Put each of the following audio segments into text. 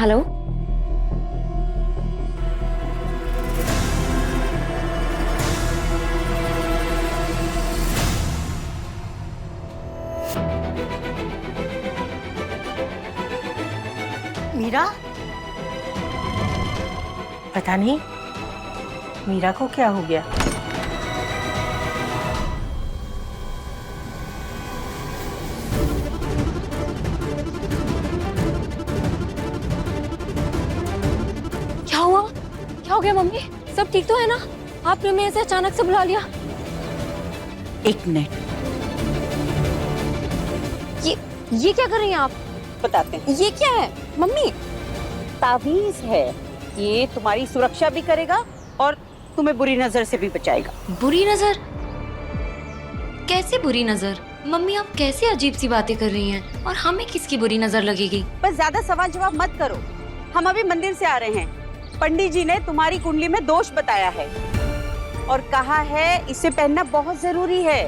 Hello. Meera? पता नहीं मीरा को क्या हो गया। क्या हुआ? क्या हो गया मम्मी? सब ठीक तो है ना? आपने हमें ऐसे अचानक से बुला लिया। एक मिनट, ये क्या कर रही हैं आप? बताते हैं। ये क्या है मम्मी? ताबीज है, ये तुम्हारी सुरक्षा भी करेगा और तुम्हें बुरी नजर से भी बचाएगा। बुरी नजर? कैसे बुरी नजर? मम्मी आप कैसे अजीब सी बातें कर रही हैं? और हमें किसकी बुरी नजर लगेगी? बस ज्यादा सवाल जवाब मत करो। हम अभी मंदिर से आ रहे हैं। पंडित जी ने तुम्हारी कुंडली में दोष बताया है और कहा है इसे पहनना बहुत जरूरी है।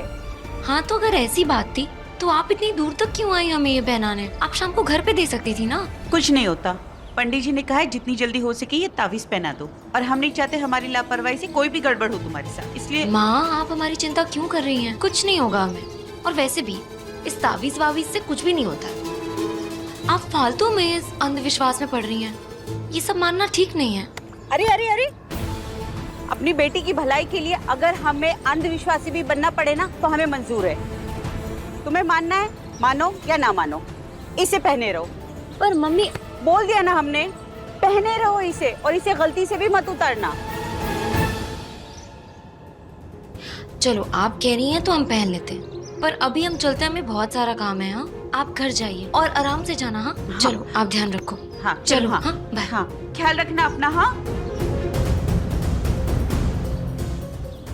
हाँ तो अगर ऐसी बात थी तो आप इतनी दूर तक क्यों आई हमें ये पहनाने? आप शाम को घर पे दे सकती थी ना। कुछ नहीं होता, पंडित जी ने कहा है जितनी जल्दी हो सके ये ताबीज पहना दो, और हम नहीं चाहते हमारी लापरवाही से कोई भी गड़बड़ हो तुम्हारे साथ, इसलिए। माँ आप हमारी चिंता क्यों कर रही हैं? कुछ नहीं होगा हमें। और वैसे भी इस ताबीज वाबीज से कुछ भी नहीं होता। आप फालतू में इस अंधविश्वास में पड़ रही हैं। ये सब मानना ठीक नहीं है। अरे अरे अरे, अपनी बेटी की भलाई के लिए अगर हमें अंधविश्वासी भी बनना पड़े ना तो हमें मंजूर है। तुम्हें मानना है मानो या ना मानो, इसे पहने रहो। पर मम्मी बोल दिया ना हमने, पहने रहो इसे, और इसे गलती से भी मत उतारना। चलो आप कह रही हैं तो हम पहन लेते हैं, पर अभी हम चलते हैं, हमें बहुत सारा काम है। हाँ आप घर जाइए और आराम से जाना। हाँ, हाँ। चलो आप ध्यान रखो। हाँ चलो। हाँ, हाँ बाय। हाँ ख्याल रखना अपना। हाँ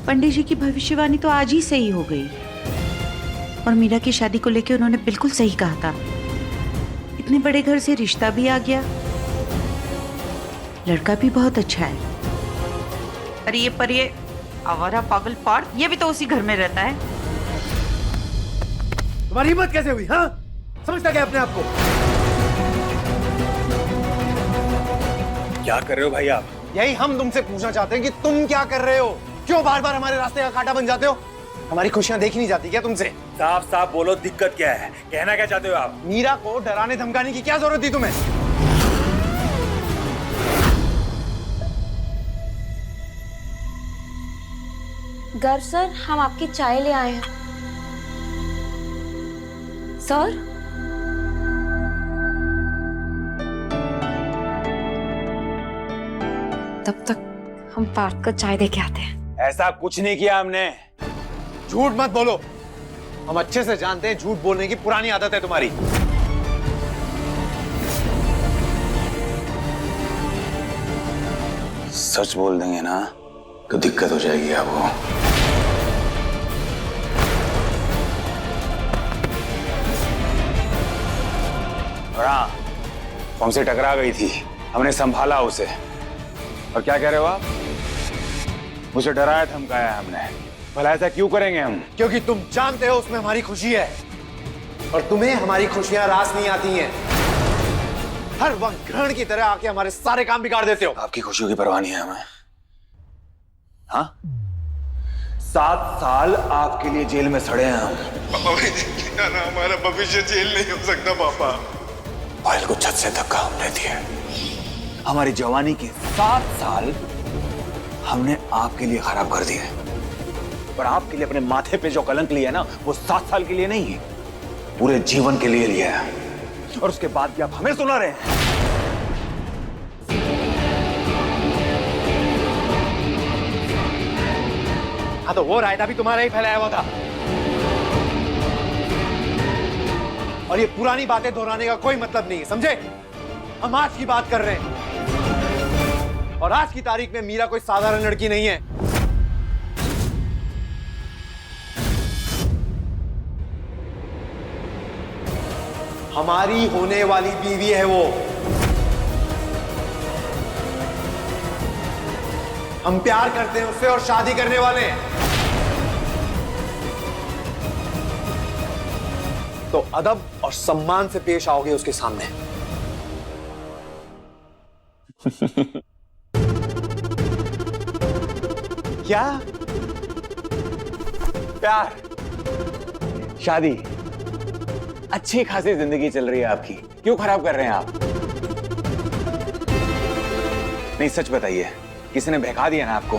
पंडित जी की भविष्यवाणी तो आज ही सही हो गई, और मीरा की शादी को लेकर उन्होंने बिल्कुल सही कहा था। इतने बड़े घर से रिश्ता भी आ गया, लड़का भी बहुत अच्छा है। अरे पर ये आवारा पागल पार्थ, ये भी तो उसी घर में रहता है। तुम्हारी हिम्मत कैसे हुई? हाँ, समझता क्या अपने आप को? क्या कर रहे हो भाई आप? यही हम तुमसे पूछना चाहते हैं कि तुम क्या कर रहे हो? क्यों बार बार हमारे रास्ते का कांटा बन जाते हो? हमारी खुशियां देखी नहीं जाती क्या तुमसे? साफ साफ बोलो, दिक्कत क्या है? कहना क्या चाहते हो आप? मीरा को डराने धमकाने की क्या जरूरत थी तुम्हें? घर सर, हम आपकी चाय ले आए हैं। सर तब तक हम पार्थ को चाय दे के आते हैं। ऐसा कुछ नहीं किया हमने। झूठ मत बोलो, हम अच्छे से जानते हैं झूठ बोलने की पुरानी आदत है तुम्हारी। सच बोल देंगे ना तो दिक्कत हो जाएगी आपको। और हाँ, हमसे टकरा गई थी, हमने संभाला उसे। और क्या कह रहे हो आप? मुझे डराया धमकाया हमने। भला ऐसा क्यों करेंगे हम? क्योंकि तुम जानते हो उसमें हमारी खुशी है, और तुम्हें हमारी खुशियां रास नहीं आती हैं। हर वक्त ग्रहण की तरह आके हमारे सारे काम बिगाड़ देते हो। आपकी खुशियों की परवाह नहीं है हमें। हाँ, 7 साल आपके लिए जेल में सड़े हैं हम। पापा भैया ना, हमारा भविष्य जेल नहीं हो सकता पापा। फाइल को छत से धक्का हमने दिया। हमारी जवानी के 7 साल हमने आपके लिए खराब कर दिए, पर आपके लिए अपने माथे पे जो कलंक लिया ना, वो 7 साल के लिए नहीं, पूरे जीवन के लिए लिया है। और उसके बाद भी आप हमें सुना रहे हैं। हाँ तो वो रायता भी तुम्हारा ही फैलाया हुआ था, और ये पुरानी बातें दोहराने का कोई मतलब नहीं है, समझे? हम आज की बात कर रहे हैं, और आज की तारीख में मीरा कोई साधारण लड़की नहीं है। हमारी होने वाली बीवी है वो। हम प्यार करते हैं उससे और शादी करने वाले हैं। तो अदब और सम्मान से पेश आओगे उसके सामने। क्या? प्यार, शादी, अच्छी खासी जिंदगी चल रही है आपकी, क्यों खराब कर रहे हैं आप? नहीं सच बताइए, किसी ने बहका दिया ना आपको?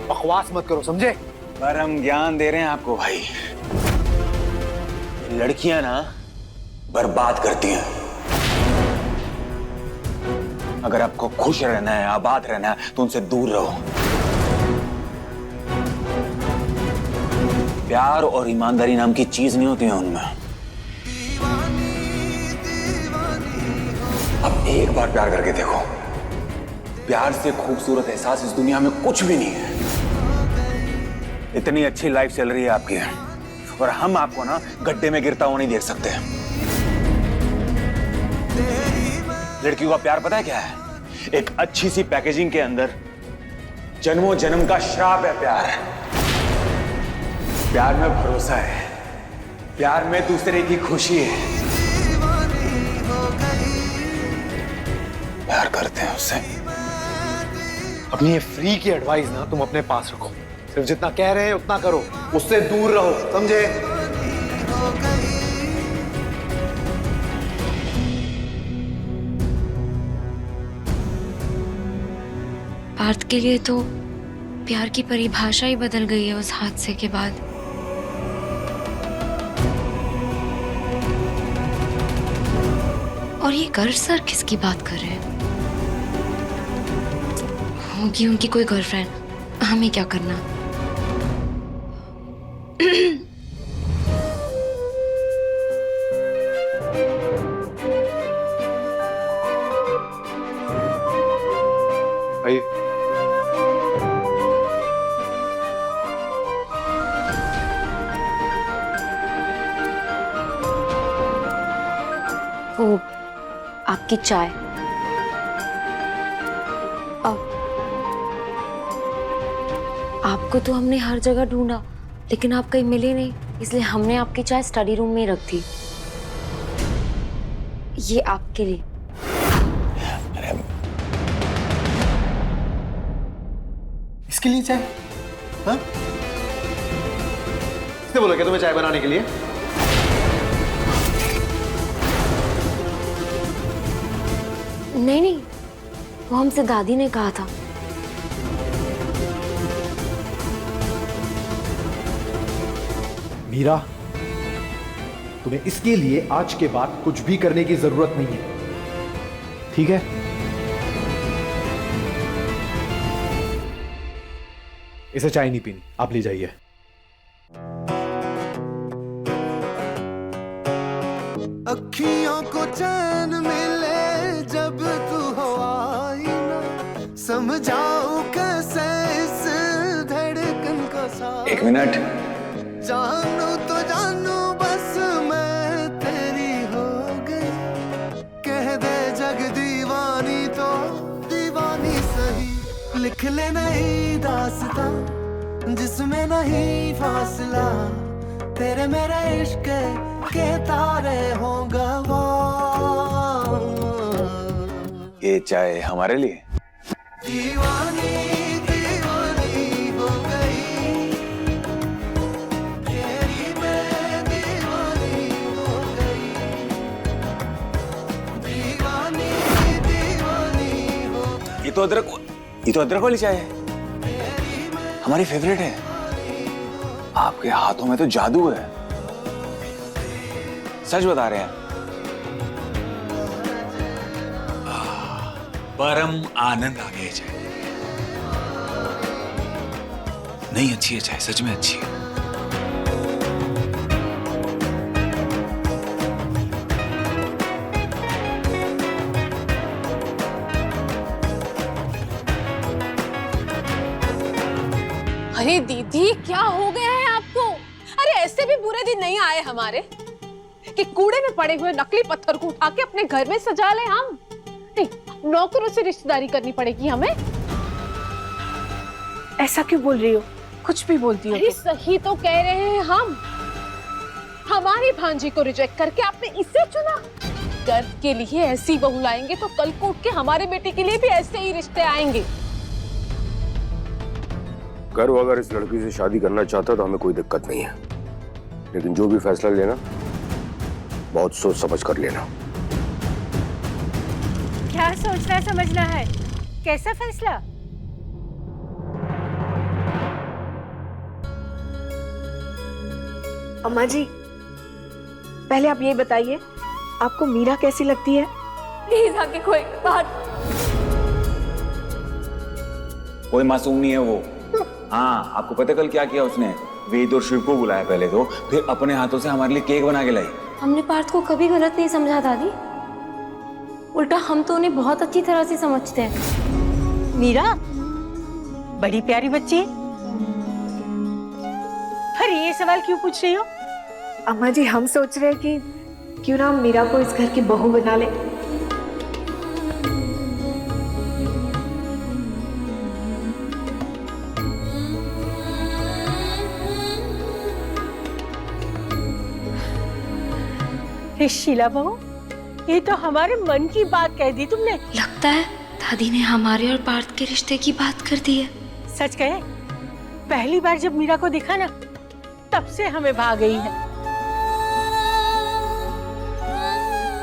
बकवास मत करो, समझे? पर हम ज्ञान दे रहे हैं आपको भाई। लड़कियां ना बर्बाद करती हैं। अगर आपको खुश रहना है, आबाद रहना है, तो उनसे दूर रहो। प्यार और ईमानदारी नाम की चीज नहीं होती है उनमें। अब एक बार प्यार करके देखो, प्यार से खूबसूरत एहसास इस दुनिया में कुछ भी नहीं है। इतनी अच्छी लाइफ चल रही है आपकी, और हम आपको ना गड्ढे में गिरता हुआ नहीं देख सकते। लड़कियों का प्यार पता है क्या है? एक अच्छी सी पैकेजिंग के अंदर जन्मों जन्म का श्राप है प्यार। प्यार में भरोसा है, प्यार में दूसरे की खुशी है। प्यार करते हैं उससे। अपनी ये फ्री की एडवाइस ना तुम अपने पास रखो। सिर्फ जितना कह रहे हैं उतना करो, उससे दूर रहो, समझे? पार्थ के लिए तो प्यार की परिभाषा ही बदल गई है उस हादसे के बाद। और ये गर्व सर किसकी बात कर रहे हैं? होगी उनकी कोई गर्लफ्रेंड, हमें क्या करना। भाई वो आपकी चाय। आपको तो हमने हर जगह ढूंढा, लेकिन आप कहीं मिले नहीं, इसलिए हमने आपकी चाय स्टडी रूम में रख दी। ये आपके लिए। इसके लिए चाय? हाँ? किसने बोला क्या तुम्हें चाय बनाने के लिए? नहीं नहीं, वो हमसे दादी ने कहा था। मीरा, तुम्हें इसके लिए आज के बाद कुछ भी करने की जरूरत नहीं है, ठीक है? इसे चाय नहीं पीनी, आप ले जाइए। अखियों को चैन मिले जब तू हो आई ना, समझाऊं कैसे इस धड़कन का साथ। एक मिनट। जानू तो जानू बस मैं तेरी हो गई, कह दे जग दीवानी तो दीवानी सही। लिख ले नई दास्तां जिसमें नहीं फासला, तेरे मेरे इश्क के तारे होगा वो। ये चाय हमारे लिए। दीवानी दीवानी हो गई, तेरी मैं दीवानी हो गई। दीवानी दीवानी हो। ये तो अदरक वाली चाय है, हमारी फेवरेट है। आपके हाथों में तो जादू है, सच बता रहे हैं। परम आनंद आ गया चाय। नहीं अच्छी है चाय, सच में अच्छी है। अरे दीदी क्या हो गया है आपको? अरे ऐसे भी बुरे दिन नहीं आए हमारे कि कूड़े में पड़े हुए नकली पत्थर को उठा के अपने घर में सजा ले हम। नहीं, नौकरों से रिश्तेदारी करनी पड़ेगी हमें। ऐसा क्यों बोल रही हो? कुछ भी बोलती हो। अरे सही तो कह रहे हैं हम। हमारी भांजी को रिजेक्ट करके आपने इसे चुना। गर्व के लिए ऐसी बहू लाएंगे तो कल को उठ के हमारे बेटे के लिए भी ऐसे ही रिश्ते आएंगे। गर्व अगर इस लड़की से शादी करना चाहता तो हमें कोई दिक्कत नहीं है, लेकिन जो भी फैसला लेना बहुत सोच समझ कर लेना। क्या सोचना समझना है? कैसा फैसला? अम्मा जी, पहले आप ये बताइए, आपको मीरा कैसी लगती है? प्लीज आके कोई बात। कोई मासूम नहीं है वो। हाँ, आपको पता कल क्या किया उसने? वेद और शिव को बुलाया पहले तो, फिर अपने हाथों से हमारे लिए केक बना के लाई। हमने पार्थ को कभी गलत नहीं समझा दादी, उल्टा हम तो उन्हें बहुत अच्छी तरह से समझते हैं। मीरा बड़ी प्यारी बच्ची है। फिर ये सवाल क्यों पूछ रही हो? अम्मा जी, हम सोच रहे हैं कि क्यों ना हम मीरा को इस घर की बहू बना ले। शीला बहू, ये तो हमारे मन की बात कह दी तुमने। लगता है दादी ने हमारे और पार्थ के रिश्ते की बात कर दी है। सच कहे, पहली बार जब मीरा को दिखा ना, तब से हमें भा गई है।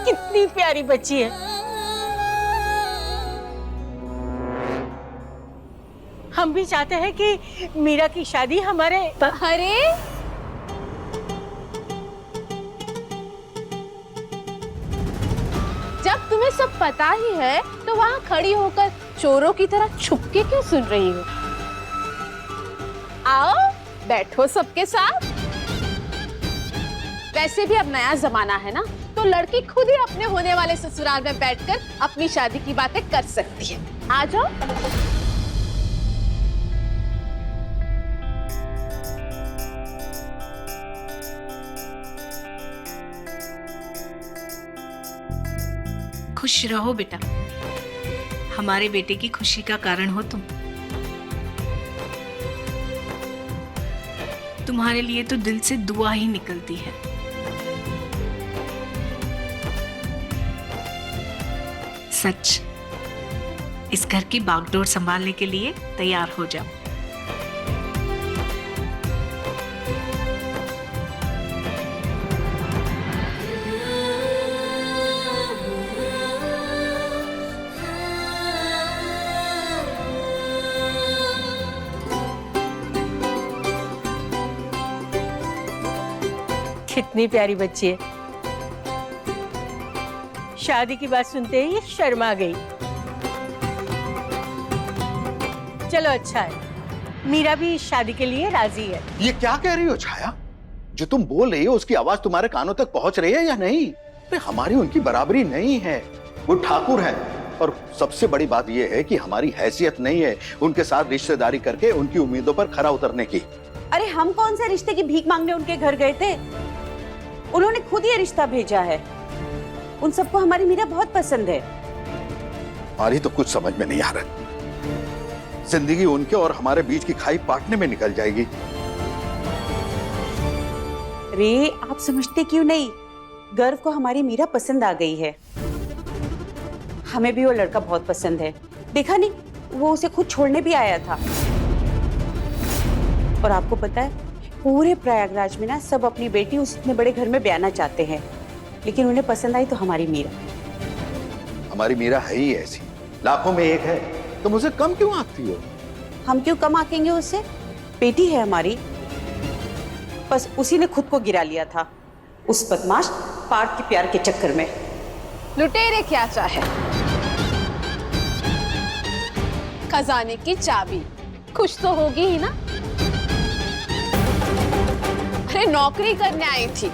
कितनी प्यारी बच्ची है। हम भी चाहते हैं कि मीरा की शादी हमारे अरे जब तुम्हें सब पता ही है तो वहां खड़ी होकर चोरों की तरह छुपके क्यों सुन रही हो? आओ बैठो सबके साथ। वैसे भी अब नया जमाना है ना, तो लड़की खुद ही अपने होने वाले ससुराल में बैठकर अपनी शादी की बातें कर सकती है। आ जाओ। खुश रहो बेटा, हमारे बेटे की खुशी का कारण हो तुम। तुम्हारे लिए तो दिल से दुआ ही निकलती है। सच, इस घर की बागडोर संभालने के लिए तैयार हो जाओ। कितनी प्यारी बच्ची है। शादी की बात सुनते ही शर्मा गई। चलो अच्छा है, मीरा भी इस शादी के लिए राजी है। ये क्या कह रही हो छाया? जो तुम बोल रही हो उसकी आवाज तुम्हारे कानों तक पहुंच रही है या नहीं? अरे हमारी उनकी बराबरी नहीं है। वो ठाकुर है, और सबसे बड़ी बात यह है कि हमारी हैसियत नहीं है उनके साथ रिश्तेदारी करके उनकी उम्मीदों पर खरा उतरने की। अरे हम कौन से रिश्ते की भीख मांगने उनके घर गए थे? उन्होंने खुद ये रिश्ता भेजा है। उन सबको हमारी मीरा बहुत पसंद है। हमारी तो कुछ समझ में नहीं आ रहा। जिंदगी उनके और हमारे बीच की खाई पाटने में निकल जाएगी। रे, आप समझते क्यों नहीं? गर्व को हमारी मीरा पसंद आ गई है। हमें भी वो लड़का बहुत पसंद है। देखा नहीं, वो उसे खुद छोड़ने भी आया था। और आपको पता है, पूरे प्रयागराज में ना सब अपनी बेटी उस इतने बड़े घर में ब्याना चाहते हैं, लेकिन उन्हें पसंद आई तो हमारी मीरा। हमारी मीरा है ही ऐसी, लाखों में एक है। तुम उसे कम क्यों आंकती हो? हम क्यों कम आंकेंगे उससे? बेटी है हमारी। बस उसी ने खुद को गिरा लिया था उस बदमाश पार्थ के प्यार के चक्कर में। लुटेरे क्या चाहे, खजाने की चाबी। खुश तो होगी ही ना। अरे नौकरी करने आई थी,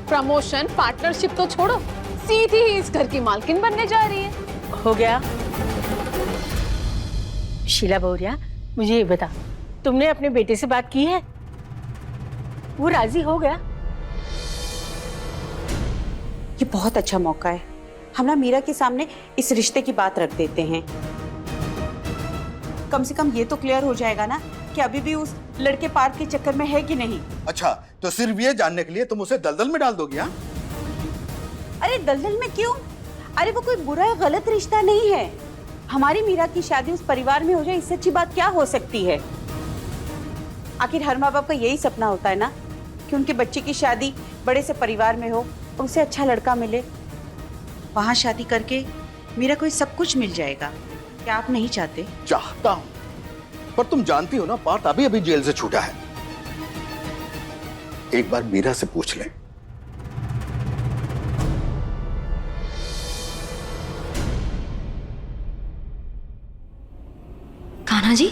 प्रमोशन पार्टनरशिप तो छोड़ो, सीधी ही इस घर की मालकिन बनने जा रही है। हो गया। शीला बहुरिया, मुझे ये बता, तुमने अपने बेटे से बात की है? वो राजी हो गया? ये बहुत अच्छा मौका है। हम ना मीरा के सामने इस रिश्ते की बात रख देते हैं। कम से कम ये तो क्लियर हो जाएगा ना कि अभी भी उस लड़के पार्थ के चक्कर में है कि नहीं। अच्छा, तो सिर्फ ये जानने के लिए तुम उसे दलदल में डाल दोगी? हाँ? अरे दलदल में क्यों? अरे वो कोई बुरा या गलत रिश्ता नहीं है। हमारी मीरा की शादी उस परिवार में हो जाए, इससे अच्छी बात क्या हो सकती है। आखिर हर माँ बाप का यही सपना होता है ना कि उनके बच्चे की शादी बड़े से परिवार में हो और उसे अच्छा लड़का मिले। वहां शादी करके मीरा को सब कुछ मिल जाएगा। क्या आप नहीं चाहते? चाहता हूं, पर तुम जानती हो ना, पार्थ अभी अभी जेल से छूटा है। एक बार मीरा से पूछ ले। कान्हा जी,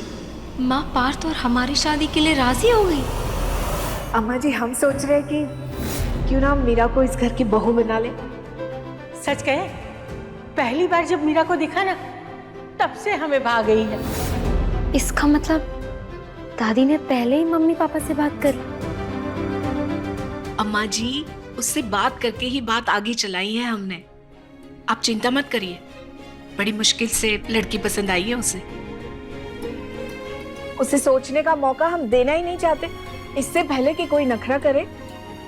माँ पार्थ और हमारी शादी के लिए राजी हो गई। अम्मा जी, हम सोच रहे हैं कि क्यों ना हम मीरा को इस घर की बहू बना ले। सच कहे, पहली बार जब मीरा को दिखा ना, तब से हमें भाग गई है। इसका मतलब दादी ने पहले ही मम्मी पापा से बात कर ली। अम्मा जी, उससे बात करके ही बात आगे चलाई है हमने। आप चिंता मत करिए, बड़ी मुश्किल से लड़की पसंद आई है उसे। उसे सोचने का मौका हम देना ही नहीं चाहते। इससे पहले कि कोई नखरा करे,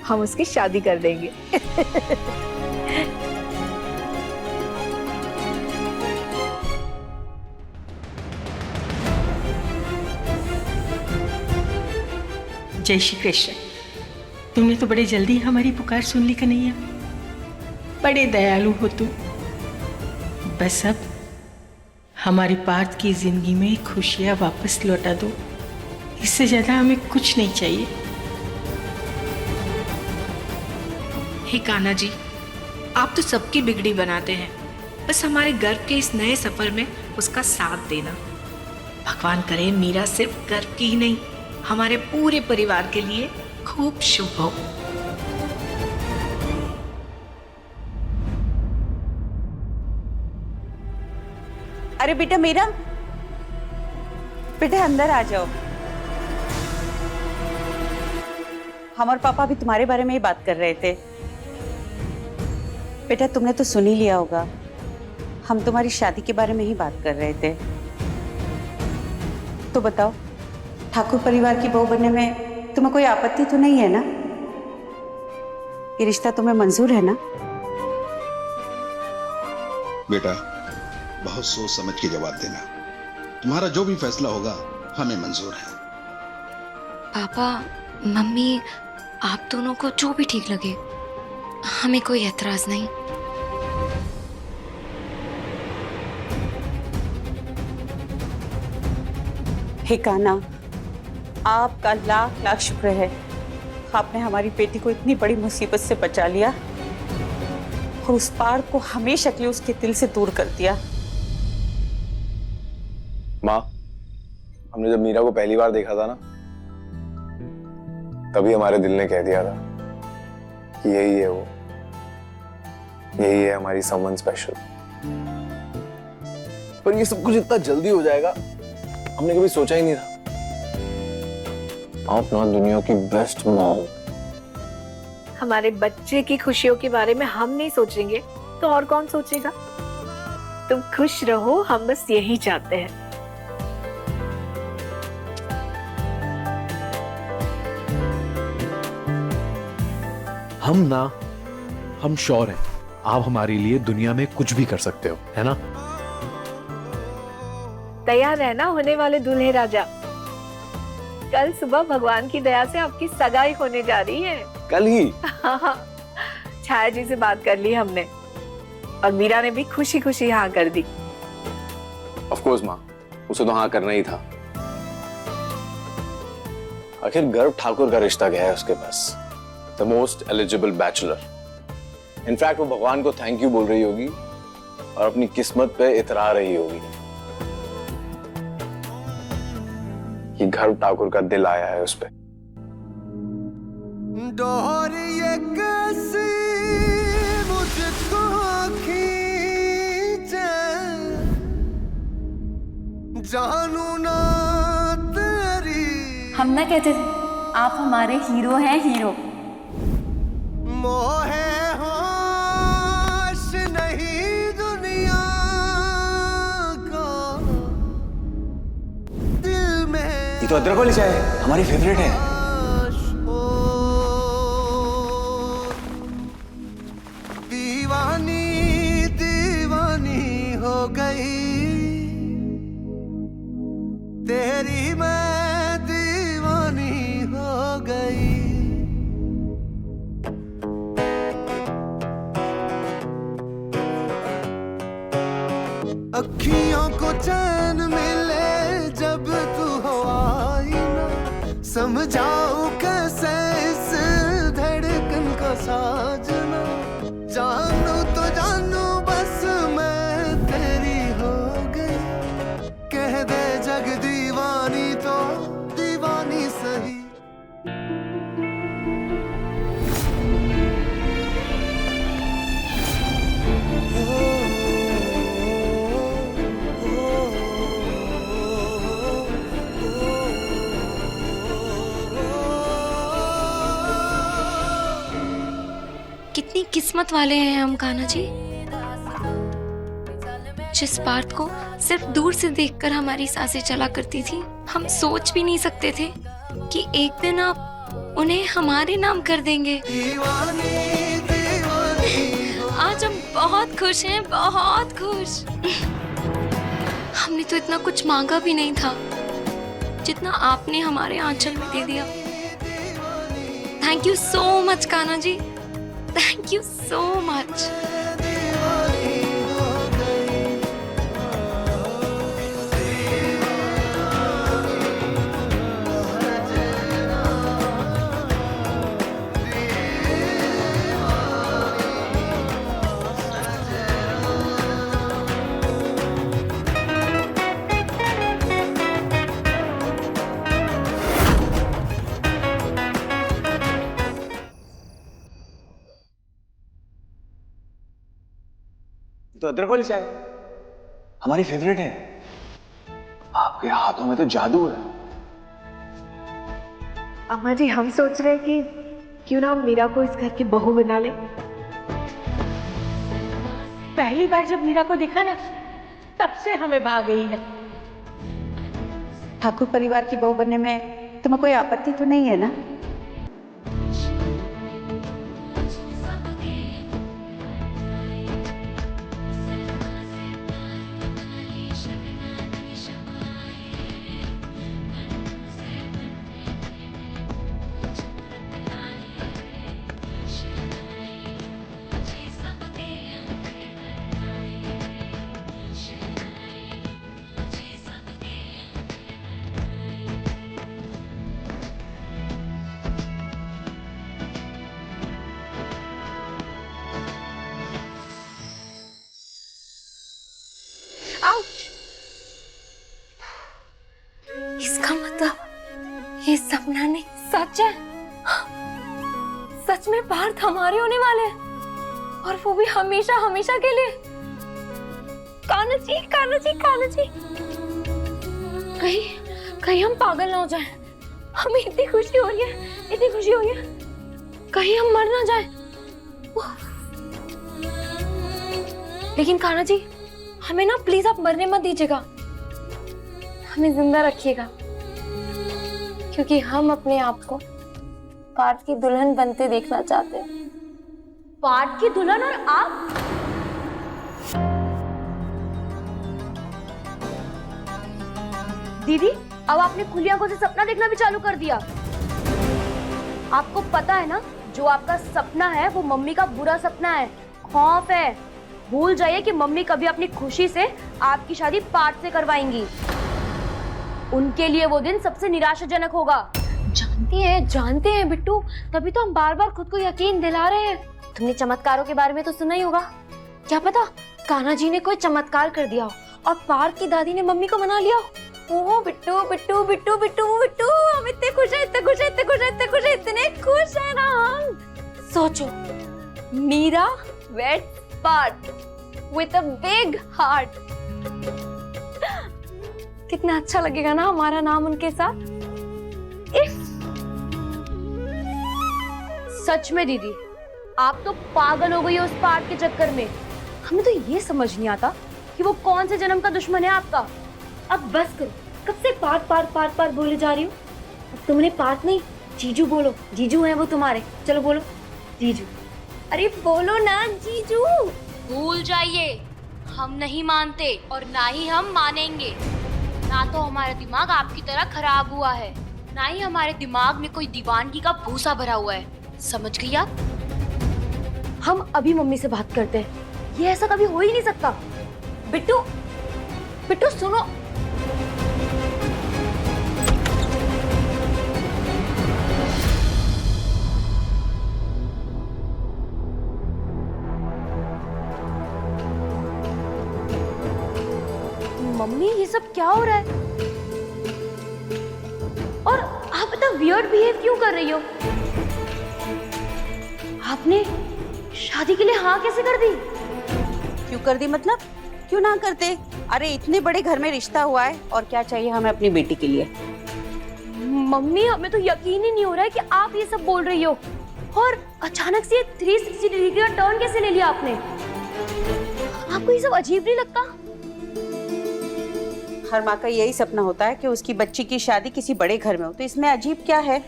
हम उसकी शादी कर देंगे। जय श्री कृष्ण। तुमने तो बड़े जल्दी हमारी पुकार सुन ली कन्हैया। बड़े दयालु हो तुम। बस अब हमारी पार्थ की जिंदगी में खुशियां वापस लौटा दो। इससे ज्यादा हमें कुछ नहीं चाहिए। हे कान्हा जी, आप तो सबकी बिगड़ी बनाते हैं। बस हमारे गर्व के इस नए सफर में उसका साथ देना। भगवान करे मीरा सिर्फ गर्व की ही नहीं, हमारे पूरे परिवार के लिए खूब शुभ हो। अरे बेटा मीरा, बेटा अंदर आ जाओ। हम और पापा भी तुम्हारे बारे में ही बात कर रहे थे। बेटा तुमने तो सुन ही लिया होगा, हम तुम्हारी शादी के बारे में ही बात कर रहे थे। तो बताओ, ठाकुर परिवार की बहू बनने में तुम्हें कोई आपत्ति तो नहीं है ना? ये रिश्ता तुम्हें मंजूर है ना? बेटा बहुत सोच समझ के जवाब देना। तुम्हारा जो भी फैसला होगा हमें मंजूर है। पापा मम्मी, आप दोनों को जो भी ठीक लगे, हमें कोई एतराज नहीं। हे कान्हा, आपका लाख लाख शुक्र है, आपने हमारी बेटी को इतनी बड़ी मुसीबत से बचा लिया और उस पार्थ को हमेशा के लिए उसके दिल से दूर कर दिया। माँ, हमने जब मीरा को पहली बार देखा था ना, तभी हमारे दिल ने कह दिया था कि यही है वो, यही है हमारी समवन स्पेशल। पर ये सब कुछ इतना जल्दी हो जाएगा, हमने कभी सोचा ही नहीं था। आप ना दुनिया की बेस्ट मॉम। हमारे बच्चे की खुशियों के बारे में हम नहीं सोचेंगे तो और कौन सोचेगा? तुम खुश रहो, हम बस यही चाहते हैं। हम श्योर हैं आप हमारे लिए दुनिया में कुछ भी कर सकते हो, है ना? तैयार रहना होने वाले दूल्हे राजा। कल सुबह भगवान की दया से आपकी सगाई होने जा रही है। कल ही? हाँ, छाया जी से बात कर ली हमने और मीरा ने भी खुशी खुशी हाँ कर दी। ऑफ कोर्स माँ, उसे तो हाँ करना ही था। आखिर गर्व ठाकुर का रिश्ता गया है उसके पास, the most eligible bachelor. In fact वो भगवान को थैंक यू बोल रही होगी और अपनी किस्मत पे इतरा रही होगी कि गर्व ठाकुर का दिल आया है उस पे। डोरिए कैसी मुझको खींचे, जानू ना तेरी। हम ना कहते थे आप हमारे हीरो हैं, हीरो। मोहे होश नहीं दुनिया को, दिल में ये तो अदरक वाली चाय है, हमारी फेवरेट है। दीवानी तेरी मैं दीवानी हो गई। अखियों को चैन मिले जब तू हो आई ना, समझाऊं कैसे इस धड़कन को साजना। जानू तो जानू बस मैं तेरी हो गई, कह दे जग दीवानी तो दीवानी सही। कितनी किस्मत वाले हैं हम कान्हा जी, जिस पार्थ को सिर्फ दूर से देखकर हमारी सांसें चला करती थी। हम सोच भी नहीं सकते थे कि एक दिन आप उन्हें हमारे नाम कर देंगे। आज हम बहुत खुश हैं, बहुत खुश। हमने तो इतना कुछ मांगा भी नहीं था जितना आपने हमारे आंचल में दे दिया। Thank you so much Kanha ji, thank you so much. तो अदरक वाली चाय हमारी फेवरेट है। आपके हाथों में तो जादू है। अम्मा जी, हम सोच रहे हैं कि क्यों ना हम मीरा को इस घर की बहू बना ले। पहली बार जब मीरा को देखा ना, तब से हमें भाग गई है। ठाकुर परिवार की बहू बनने में तुम्हें कोई आपत्ति तो नहीं है ना? इसका मतलब ये सपना नहीं, सच है। सच में पार्थ हमारे होने वाले हैं, और वो भी हमेशा हमेशा के लिए। कान्हा जी, कान्हा जी, कान्हा जी, कहीं हम पागल ना हो जाएं। हमें इतनी खुशी हो रही है, इतनी खुशी हो रही है, कहीं हम मर ना जाएं। लेकिन कान्हा जी, हमें ना प्लीज आप मरने मत दीजिएगा, हमें जिंदा रखिएगा, क्योंकि हम अपने आप को पार्थ की दुल्हन बनते देखना चाहते हैं। पार्थ की दुल्हन और आप? दीदी, अब आपने खुली आंखों से सपना देखना भी चालू कर दिया। आपको पता है ना, जो आपका सपना है वो मम्मी का बुरा सपना है, खौफ है। भूल जाइए कि मम्मी कभी अपनी खुशी से आपकी शादी पार्थ से करवाएंगी। उनके लिए वो दिन सबसे निराशाजनक होगा। जानते हैं बिट्टू, तभी तो हम बार बार खुद को यकीन दिला रहे हैं। तुमने चमत्कारों के बारे में तो सुना ही होगा। क्या पता कान्हा जी ने कोई चमत्कार कर दिया हो और पार्थ की दादी ने मम्मी को मना लिया हो। ओह बिट्टू बिट्टू बिट्टू बिट्टू बिट्टू, हम इतने खुश हैं, इतने खुश हैं, इतने खुश हैं, इतने खुश हैं, इतने खुश हैं ना हम। सोचो, Meera wait Parth with a big heart। कितना अच्छा लगेगा ना हमारा नाम उनके साथ। सच में दीदी, आप तो पागल हो गई हो उस पार्थ के चक्कर में। हमें तो ये समझ नहीं आता कि वो कौन से जन्म का दुश्मन है आपका। अब बस करो, कब से पार्थ पार्थ पार्थ पार्थ बोले जा रही हो। अब तुमने पार्थ नहीं, जीजू बोलो। जीजू हैं वो तुम्हारे, चलो बोलो जीजू। अरे बोलो ना जीजू। भूल जाइए, हम नहीं मानते और ना ही हम मानेंगे। ना तो हमारा दिमाग आपकी तरह खराब हुआ है, ना ही हमारे दिमाग में कोई दीवानगी का भूसा भरा हुआ है। समझ गई आप? हम अभी मम्मी से बात करते हैं। ये ऐसा कभी हो ही नहीं सकता। बिट्टू, बिट्टू सुनो। मम्मी, ये सब क्या हो रहा है? और आप इतना वियर्ड बिहेव क्यों कर रही हो? आपने शादी के लिए हाँ कैसे कर दी? क्यों कर दी मतलब? क्यों ना करते? अरे इतने बड़े घर में रिश्ता हुआ है, और क्या चाहिए हमें अपनी बेटी के लिए? मम्मी, हमें तो यकीन ही नहीं हो रहा है कि आप ये सब बोल रही हो। और अचानक से 360 डिग्री का टर्न कैसे ले लिया आपने? आपको ये सब अजीब नहीं लगता? हर माँ का यही सपना होता है कि उसकी बच्ची की शादी किसी बड़े घर में हो, तो इसमें अजीब क्या है?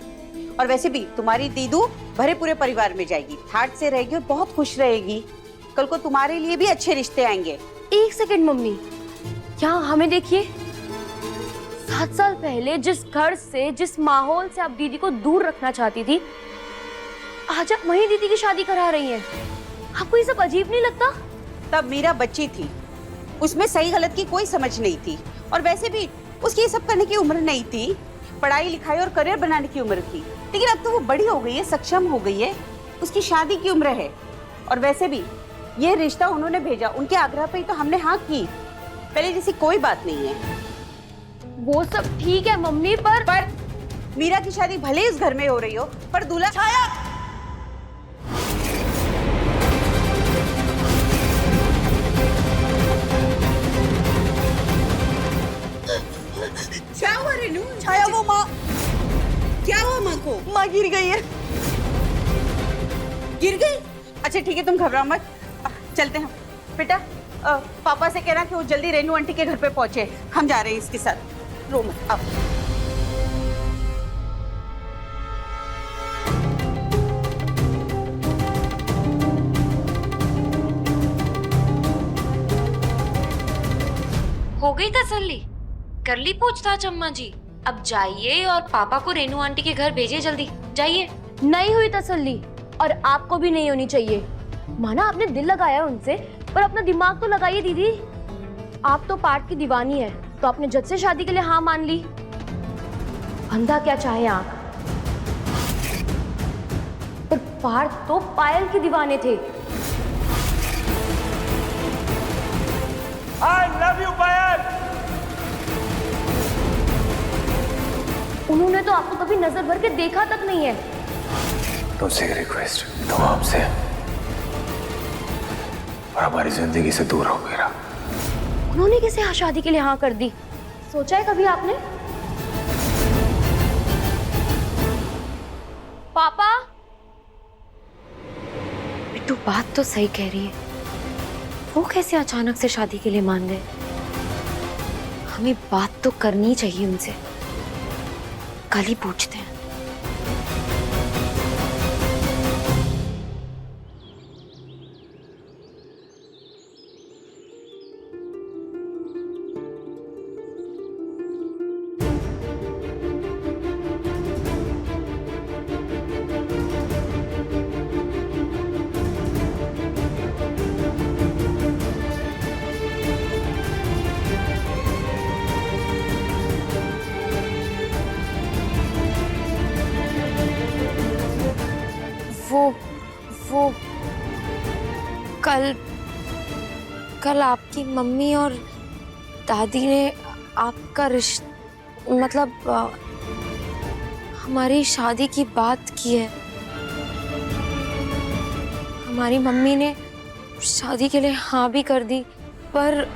और वैसे भी तुम्हारी दीदू भरे पूरे परिवार में जाएगी, ठाट से रहेगी और बहुत खुश रहेगी। कल को तुम्हारे लिए भी अच्छे रिश्ते आएंगे। एक सेकंड मम्मी, यहाँ हमें देखिए। 7 साल पहले जिस घर से, जिस माहौल से आप दीदी को दूर रखना चाहती थी, आज आप वहीं दीदी की शादी करा रही हैं। आपको ये सब अजीब नहीं लगता? तब मीरा बच्ची थी, उसमें सही गलत की कोई समझ नहीं थी, और वैसे भी उसकी ये सब करने की उम्र नहीं थी। पढ़ाई लिखाई और करियर बनाने की उम्र थी, लेकिन अब तो वो बड़ी हो गई है, सक्षम हो गई है, उसकी शादी की उम्र है। और वैसे भी ये रिश्ता उन्होंने भेजा, उनके आग्रह पे ही तो हमने हाँ की। पहले जैसी कोई बात नहीं है। वो सब ठीक है मम्मी, पर मीरा की शादी भले इस घर में हो रही हो, पर दूल्हा छाया। क्या हुआ रेनू? छाया, वो माँ, क्या हुआ माँ को? माँ गिर गई है। गिर गई? अच्छा ठीक है, तुम घबराओ मत, चलते हैं। बेटा पापा से कहना कि वो जल्दी रेनू आंटी के घर पे पहुंचे, हम जा रहे हैं इसके साथ। रो मत, अब हो गई तसल्ली? कर ली पूछताछ अम्मा जी? अब जाइए और पापा को रेनू आंटी के घर भेजिए, जल्दी जाइए। नहीं हुई तसल्ली, और आपको भी नहीं होनी चाहिए। माना आपने दिल लगाया उनसे, पर अपना दिमाग तो लगाइए दीदी। आप तो पार्थ की दीवानी है, तो आपने जज से शादी के लिए हाँ मान ली। अंधा क्या चाहे आप, पर पार्थ तो पायल के दीवाने थे। I love you, पायल। उन्होंने तो आपको कभी नजर भर के देखा तक नहीं है। तुमसे एक रिक्वेस्ट, तुम हमसे और हमारी जिंदगी से दूर हो मेरा। उन्होंने कैसे शादी के लिए हाँ कर दी? सोचा है कभी आपने? पापा, बिट्टू बात तो सही कह रही है। वो कैसे अचानक से शादी के लिए मान गए? हमें बात तो करनी चाहिए उनसे, कल ही पूछते हैं। वो कल आपकी मम्मी और दादी ने आपका मतलब हमारी शादी की बात की है। हमारी मम्मी ने शादी के लिए हाँ भी कर दी, पर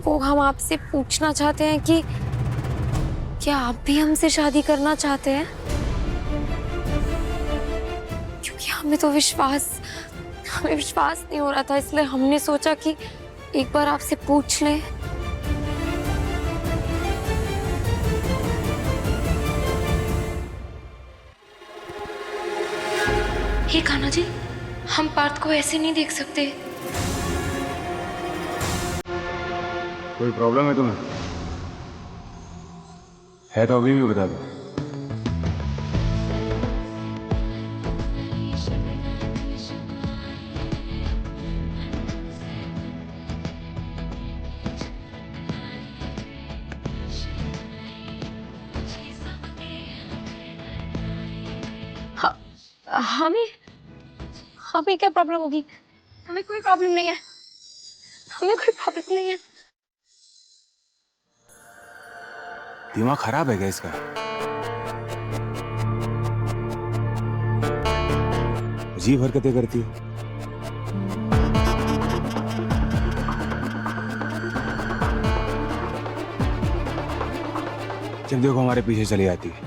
वो हम आपसे पूछना चाहते हैं कि क्या आप भी हमसे शादी करना चाहते हैं? क्योंकि हमें विश्वास नहीं हो रहा था, इसलिए हमने सोचा कि एक बार आपसे पूछ लें। हे कान्हा जी, हम पार्थ को ऐसे नहीं देख सकते। कोई प्रॉब्लम है तुम्हें? है तो अभी भी बता दो। हमें क्या प्रॉब्लम होगी? हमें कोई प्रॉब्लम नहीं है। हमें कोई प्रॉब्लम नहीं है। दिमाग खराब है क्या इसका? अजीब हरकतें करती है। जब देखो हमारे पीछे चली आती है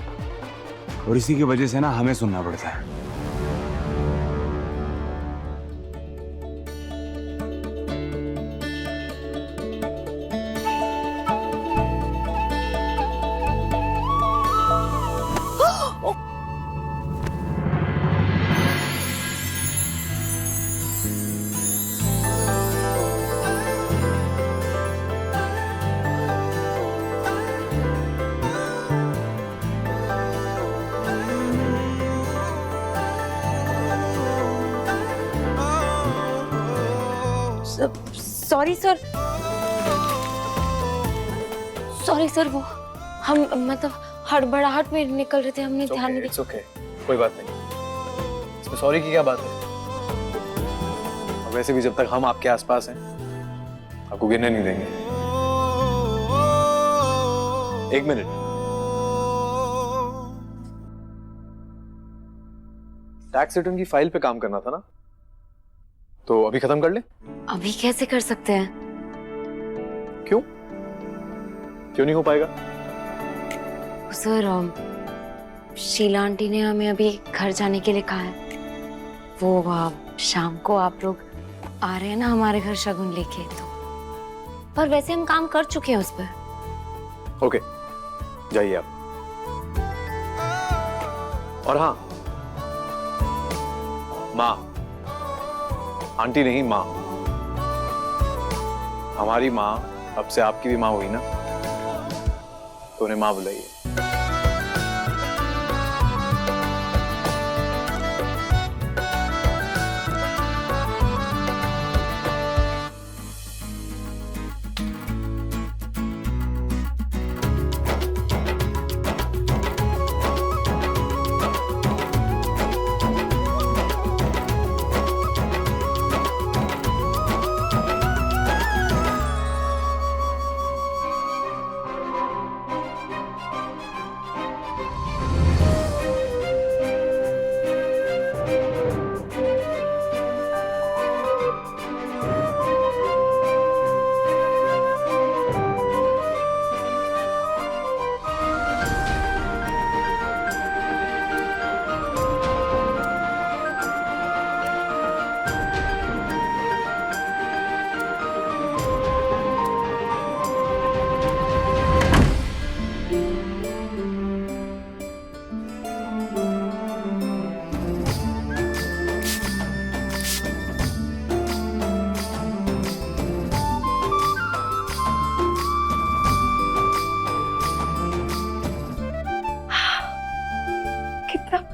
और इसी की वजह से ना हमें सुनना पड़ता है। सॉरी सर, वो हम मतलब हड़बड़ाहट में निकल रहे थे, हमने ध्यान नहीं दिया। ओके, कोई बात नहीं। इसमें सॉरी की क्या बात है? और वैसे भी जब तक हम आपके आसपास हैं, आपको गिरने नहीं देंगे। एक मिनट, टैक्स रिटर्न की फाइल पे काम करना था ना, तो अभी खत्म कर ले। अभी कैसे कर सकते हैं? क्यों नहीं हो पाएगा? सर, शीला आंटी ने हमें अभी घर जाने के लिए कहा है। वो शाम को आप लोग आ रहे हैं ना हमारे घर शगुन लेके, तो पर वैसे हम काम कर चुके हैं उस पर। ओके, जाइए आप। और हाँ, माँ, आंटी नहीं माँ, हमारी माँ अब से आपकी भी माँ हुई ना, तो उन्हें माँ बुलाइए।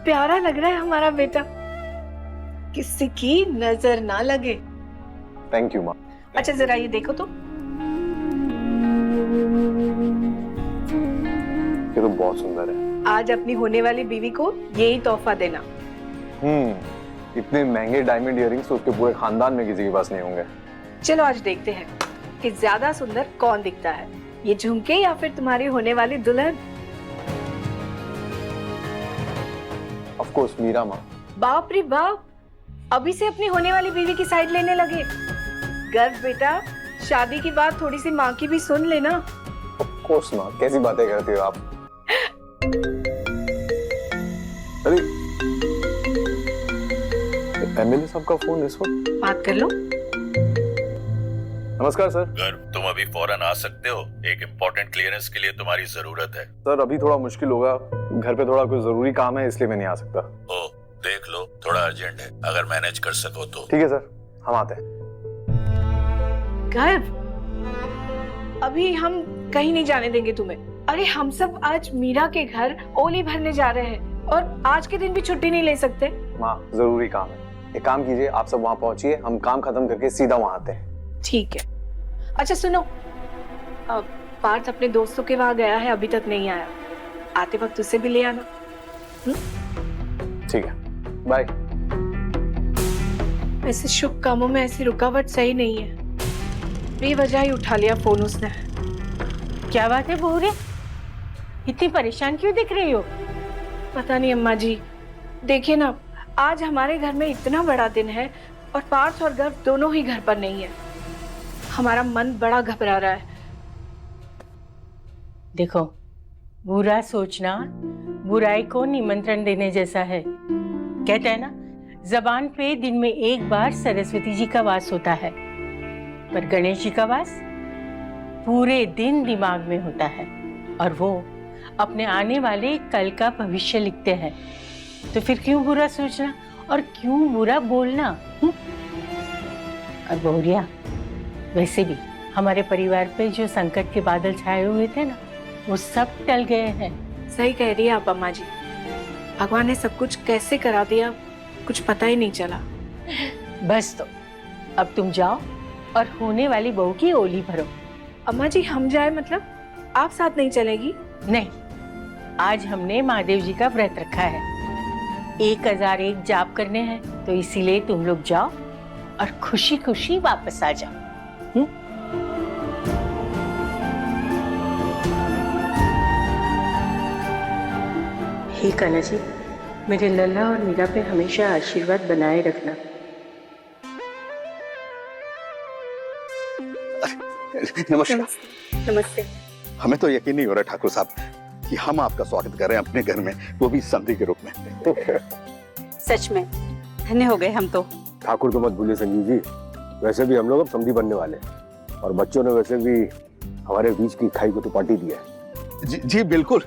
प्यारा लग रहा है हमारा बेटा, किसी की नजर ना लगे। थैंक यू माँ। अच्छा जरा ये देखो तो। ये तो बहुत सुंदर है। आज अपनी होने वाली बीवी को यही तोहफा देना। इतने महंगे डायमंड इयररिंग्स तो उसके पूरे खानदान में किसी के पास नहीं होंगे। चलो आज देखते हैं कि ज्यादा सुंदर कौन दिखता है, ये झुमके या फिर तुम्हारी होने वाली दुल्हन। ऑफ कोर्स मीरा माँ। बाप रे बाप, अभी से अपनी होने वाली बीवी की साइड लेने लगे। गर्व बेटा शादी की बात थोड़ी सी माँ की भी सुन लेना। ऑफ कोर्स माँ, कैसी बातें करती हो आप। अरे एमएलए साहब का फोन इस वक्त। बात कर लो। नमस्कार सर। अगर तुम अभी फौरन आ सकते हो, एक इम्पोर्टेंट क्लियरेंस के लिए तुम्हारी जरूरत है। सर अभी थोड़ा मुश्किल होगा, घर पे थोड़ा कुछ जरूरी काम है, इसलिए मैं नहीं आ सकता। ओ, देख लो, थोड़ा अर्जेंट है, अगर मैनेज कर सको तो। ठीक है सर, हम आते हैं। गर्व, अभी हम कहीं नहीं जाने देंगे तुम्हें। अरे हम सब आज मीरा के घर ओली भरने जा रहे हैं और आज के दिन भी छुट्टी नहीं ले सकते। माँ जरूरी काम है, एक काम कीजिए, आप सब वहाँ पहुंचिए, हम काम खत्म करके सीधा वहाँ आते हैं। ठीक है। अच्छा सुनो, पार्थ अपने दोस्तों के वहाँ गया है, अभी तक नहीं आया। आते वक्त उसे भी ले आना। ठीक है, बाय। ऐसे शुभ कामों में ऐसी रुकावट सही नहीं है। बेवजह ही उठा लिया फोन उसने। क्या बात है बहू रे, इतनी परेशान क्यों दिख रही हो? पता नहीं अम्मा जी, देखिए ना, आज हमारे घर में इतना बड़ा दिन है और पार्थ और गर्व दोनों ही घर पर नहीं है। हमारा मन बड़ा घबरा रहा है। देखो, बुरा सोचना बुराई को निमंत्रण देने जैसा है। कहते हैं ना, जबान पे दिन में एक बार सरस्वती जी का वास होता है, पर गणेश जी का वास पूरे दिन दिमाग में होता है और वो अपने आने वाले कल का भविष्य लिखते हैं। तो फिर क्यों बुरा सोचना और क्यों बुरा बोलना? और बहुरिया, वैसे भी हमारे परिवार पे जो संकट के बादल छाए हुए थे ना, वो सब टल गए हैं। सही कह रही है आप अम्मा जी, भगवान ने सब कुछ कैसे करा दिया, कुछ पता ही नहीं चला। बस तो अब तुम जाओ और होने वाली बहू की ओली भरो। अम्मा जी हम जाए मतलब? आप साथ नहीं चलेगी? नहीं, आज हमने महादेव जी का व्रत रखा है, 1001 जाप करने हैं, तो इसीलिए तुम लोग जाओ और खुशी खुशी वापस आ जाओ। हे कान्हा जी, मेरे लल्ला और मीरा पे हमेशा आशीर्वाद बनाए रखना। नमस्कार। नमस्ते। हमें तो यकीन नहीं हो रहा ठाकुर साहब कि हम आपका स्वागत कर रहे हैं अपने घर में, वो भी समधी के रूप में। सच में धन्य हो गए हम तो। ठाकुर तो मत भूलिए संजीव जी, वैसे भी हम लोग अब समधी बनने वाले हैं और बच्चों ने वैसे भी हमारे बीच की खाई को तो पार्टी दिया है। जी बिल्कुल,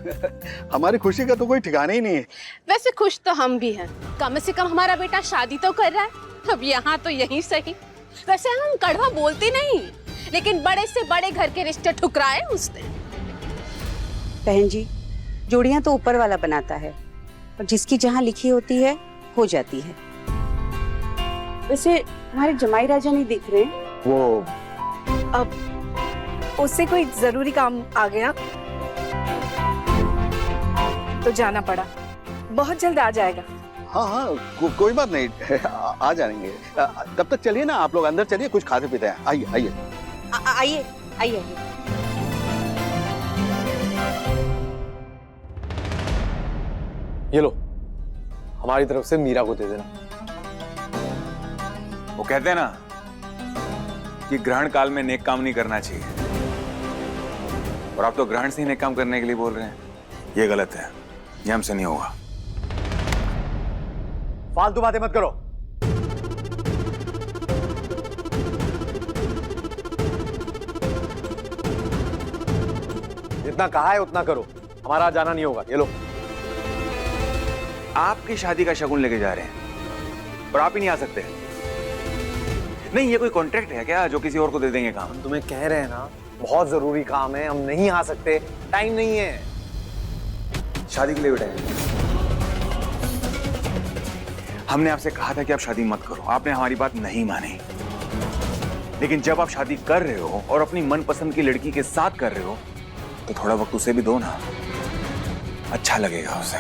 हमारी खुशी का तो कोई ठिकाना ही नहीं है। वैसे खुश तो हम भी हैं, कम से कम हमारा बेटा शादी तो कर रहा है। अब यहाँ तो यही सही। वैसे हम कड़वा बोलते नहीं, लेकिन बड़े से बड़े घर के रिश्ते ठुकराए उसने। बहन जी, जोड़ियां तो ऊपर वाला बनाता है और जिसकी जहाँ लिखी होती है हो जाती है। वैसे हमारे जमाई राजा नहीं दिख रहे। वो अब उससे कोई जरूरी काम आ गया तो जाना पड़ा, बहुत जल्द आ जाएगा। हाँ, कोई बात नहीं, आ जाएंगे। तब तक चलिए ना, आप लोग अंदर चलिए, कुछ खाते पीते हैं। आइए आइए आइए आइए। ये लो, हमारी तरफ से मीरा को दे देना। वो कहते हैं ना कि ग्रहण काल में नेक काम नहीं करना चाहिए, और आप तो ग्रहण से ही नेक काम करने के लिए बोल रहे हैं। ये गलत है, ये हमसे नहीं होगा। फालतू बातें मत करो। जितना कहा है उतना करो, हमारा जाना नहीं होगा। ये लो, आपकी शादी का शगुन लेके जा रहे हैं और आप ही नहीं आ सकते? नहीं, ये कोई कॉन्ट्रैक्ट है क्या जो किसी और को दे देंगे काम? हम तुम्हें कह रहे हैं ना, बहुत जरूरी काम है, हम नहीं आ सकते, टाइम नहीं है। शादी के लिए भी टाइम नहीं। हमने आपसे कहा था कि आप शादी मत करो, आपने हमारी बात नहीं मानी। लेकिन जब आप शादी कर रहे हो और अपनी मनपसंद की लड़की के साथ कर रहे हो, तो थोड़ा वक्त उसे भी दो ना, अच्छा लगेगा उसे।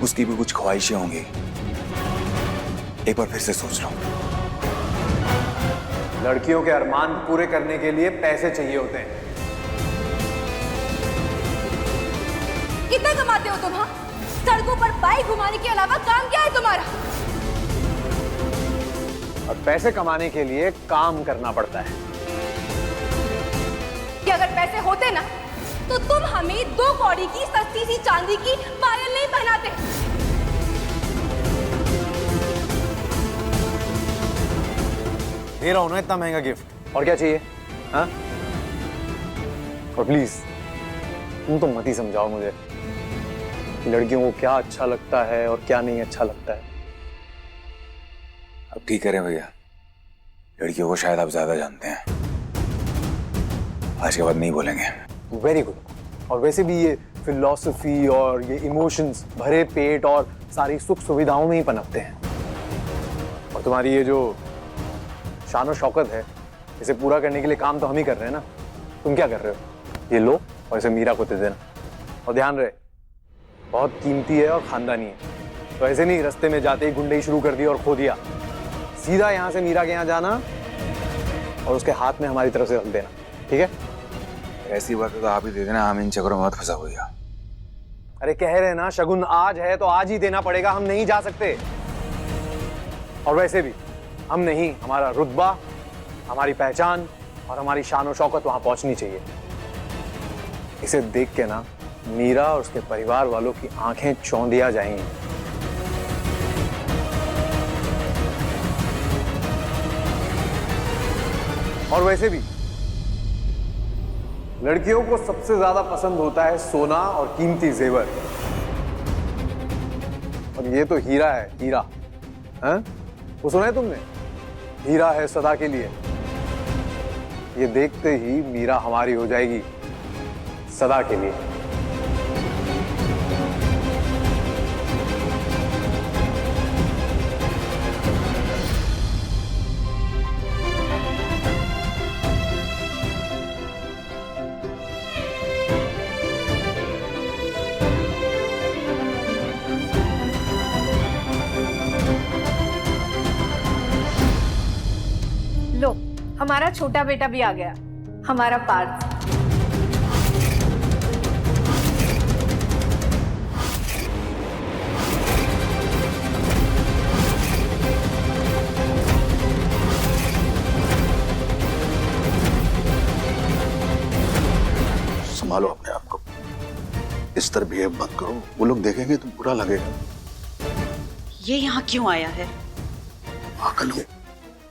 उसकी भी कुछ ख्वाहिशें होंगी, एक बार फिर से सोच लो। लड़कियों के अरमान पूरे करने के लिए पैसे चाहिए होते हैं। कितना कमाते हो तुम? हाँ, सड़कों पर बाइक घुमाने के अलावा काम क्या है तुम्हारा? और पैसे कमाने के लिए काम करना पड़ता है। होते ना तो तुम हमें 2 कौड़ी की सस्ती सी चांदी की पायल नहीं पहनाते। दे रहा हूं ना इतना महंगा गिफ्ट, और क्या चाहिए? हाँ? और प्लीज तुम तो मत ही समझाओ मुझे कि लड़कियों को क्या अच्छा लगता है और क्या नहीं अच्छा लगता है। अब ठीक करें भैया, लड़कियों को शायद आप ज्यादा जानते हैं। आज के बाद नहीं बोलेंगे। Very good. और वैसे भी ये फिलॉसफी और ये इमोशंस भरे पेट और सारी सुख सुविधाओं में ही पनपते हैं। और तुम्हारी ये जो शान और शौकत है, इसे पूरा करने के लिए काम तो हम ही कर रहे हैं ना। तुम क्या कर रहे हो? ये लो और इसे मीरा को दे देना। और ध्यान रहे, बहुत कीमती है और खानदानी है, तो ऐसे नहीं रास्ते में जाते ही गुंडई शुरू कर दी और खो दिया। सीधा यहाँ से मीरा के यहाँ जाना और उसके हाथ में हमारी तरफ से रख देना, ठीक है? ऐसी बात है तो आप ही दे देना, हम इन चक्करों में मत फंसा भैया। अरे कह रहे ना, शगुन आज है तो आज ही देना पड़ेगा, हम नहीं जा सकते। और वैसे भी हम नहीं, हमारा रुतबा, हमारी पहचान और हमारी शान और शौकत वहां पहुंचनी चाहिए। इसे देख के ना मीरा और उसके परिवार वालों की आंखें चौंधिया जाएंगी। और वैसे भी लड़कियों को सबसे ज्यादा पसंद होता है सोना और कीमती जेवर, और ये तो हीरा है, हीरा। हैं? वो सुना है तुमने? हीरा है सदा के लिए। ये देखते ही मीरा हमारी हो जाएगी सदा के लिए। लो, हमारा छोटा बेटा भी आ गया, हमारा पार्थ। संभालो अपने आप को, इस तरह बिहेव मत करो, वो लोग देखेंगे तो बुरा लगेगा। ये यहाँ क्यों आया है? पागल हो,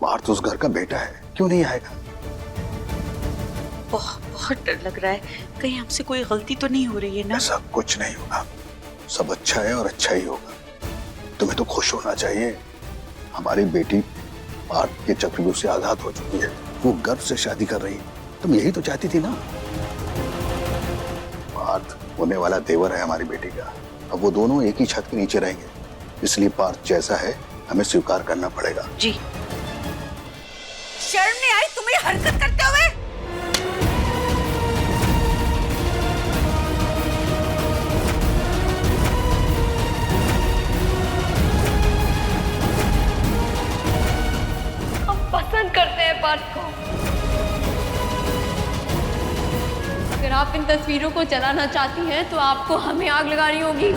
बाहर तो उस घर का बेटा है, क्यों नहीं आएगा? बहुत डर लग रहा है, कहीं हमसे कोई गलती तो नहीं हो रही है ना? ऐसा कुछ नहीं होगा, सब अच्छा है और अच्छा ही होगा। तुम्हें तो खुश होना चाहिए, हमारी बेटी पार्थ के चक्रव्यूह से आजाद हो चुकी है, वो गर्व से शादी कर रही है। तुम यही तो चाहती थी ना? पार्थ होने वाला देवर है हमारी बेटी का, अब वो दोनों एक ही छत के नीचे रहेंगे, इसलिए पार्थ जैसा है हमें स्वीकार करना पड़ेगा। जी। शर्म नहीं आई तुम्हें हरकत करते हुए? हम पसंद करते हैं पार्थ को। अगर आप इन तस्वीरों को जलाना चाहती हैं तो आपको हमें आग लगानी होगी।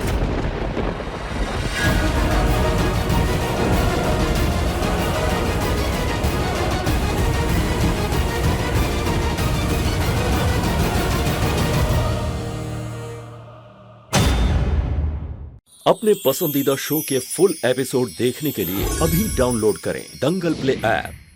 अपने पसंदीदा शो के फुल एपिसोड देखने के लिए अभी डाउनलोड करें दंगल प्ले ऐप।